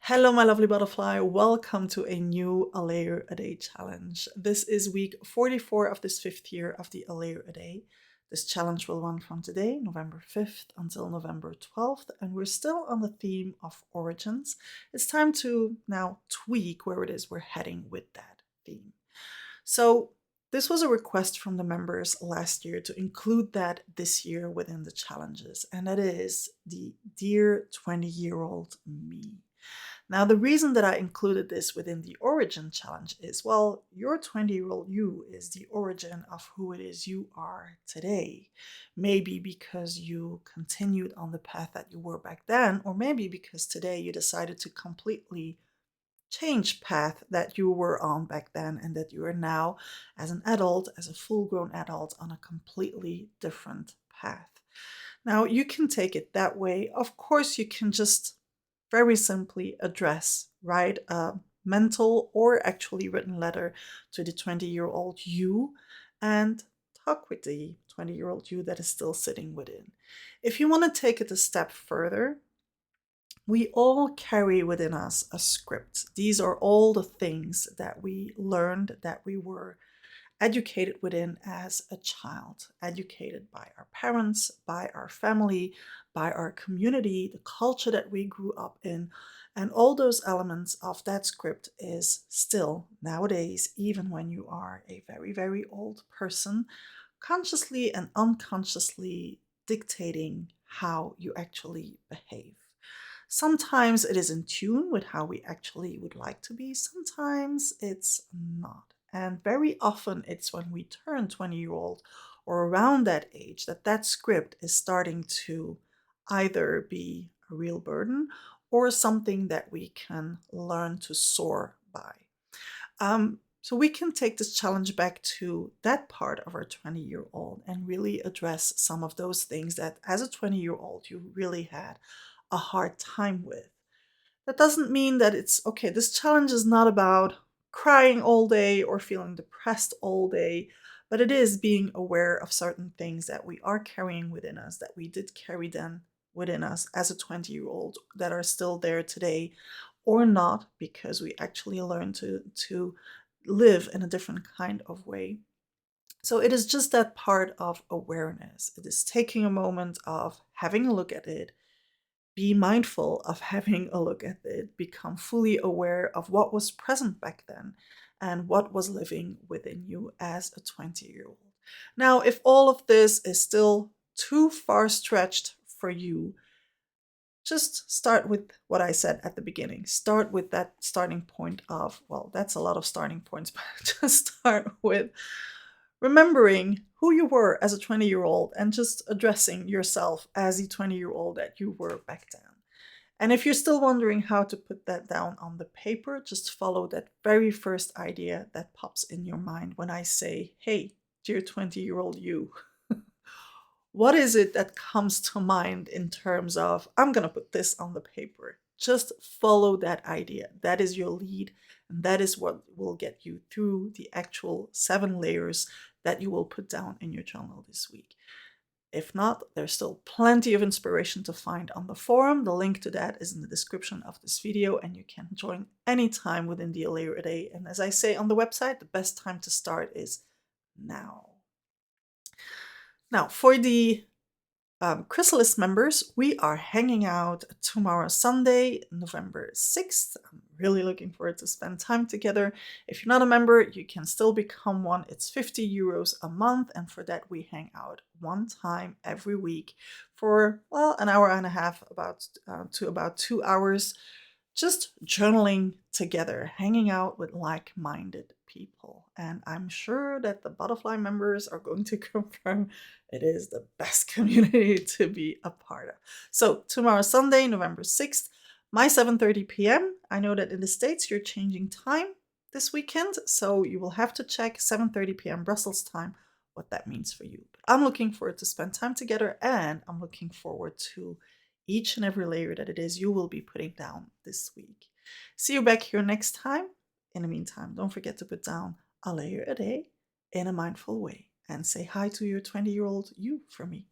Hello, my lovely butterfly. Welcome to a new A Layer a Day challenge. This is week 44 of this fifth year of the A Layer a Day. This challenge will run from today, November 5th, until November 12th, and we're still on the theme of origins. It's time to now tweak where it is we're heading with that theme. So, this was a request from the members last year to include that this year within the challenges, and that is the Dear 20-year-old me. Now, the reason that I included this within the origin challenge is well, your 20-year-old you is the origin of who it is you are today. Maybe because you continued on the path that you were back then, or maybe because today you decided to completely change path that you were on back then and that you are now as an adult, as a full-grown adult, on a completely different path. Now, you can take it that way. Of course, you can just very simply address, write a mental or actually written letter to the 20-year-old you and talk with the 20-year-old you that is still sitting within. If you want to take it a step further, we all carry within us a script. These are all the things that we learned, that we were educated within as a child, educated by our parents, by our family, by our community, the culture that we grew up in. And all those elements of that script is still nowadays, even when you are a very, very old person, consciously and unconsciously dictating how you actually behave. Sometimes it is in tune with how we actually would like to be, sometimes it's not. And very often it's when we turn 20-year-old or around that age that that script is starting to either be a real burden or something that we can learn to soar by. So we can take this challenge back to that part of our 20-year-old and really address some of those things that as a 20-year-old you really had a hard time with. That doesn't mean that it's okay. This challenge is not about crying all day or feeling depressed all day, but it is being aware of certain things that we are carrying within us, that we did carry then within us as a 20-year-old, that are still there today or not, because we actually learn to live in a different kind of way. So it is just that part of awareness. It is taking a moment of having a look at it, be mindful of having a look at it, become fully aware of what was present back then and what was living within you as a 20-year-old. Now, if all of this is still too far stretched for you, just start with what I said at the beginning. Start with that starting point of, well, that's a lot of starting points, but just start with remembering who you were as a 20-year-old and just addressing yourself as the 20-year-old that you were back then. And if you're still wondering how to put that down on the paper, just follow that very first idea that pops in your mind when I say, hey, dear 20-year-old you. What is it that comes to mind in terms of, I'm going to put this on the paper? Just follow that idea. That is your lead, and that is what will get you through the actual 7 layers that you will put down in your journal this week. If not, there's still plenty of inspiration to find on the forum. The link to that is in the description of this video, and you can join anytime within the A Layer a Day. And as I say on the website, the best time to start is now. Now, for the Chrysalis members, we are hanging out tomorrow, Sunday, November 6th. I'm really looking forward to spend time together. If you're not a member, you can still become one. It's 50 euros a month, and for that, we hang out one time every week for, well, an hour and a half, to about 2 hours, just journaling together, hanging out with like-minded people. And I'm sure that the butterfly members are going to confirm it is the best community to be a part of. So tomorrow, Sunday, November 6th, my 7:30 p.m. I know that in the States you're changing time this weekend, so you will have to check 7:30 p.m. Brussels time what that means for you. But I'm looking forward to spend time together, and I'm looking forward to each and every layer that it is you will be putting down this week. See you back here next time. In the meantime, don't forget to put down a layer a day in a mindful way and say hi to your 20-year-old you for me.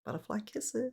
Butterfly kisses.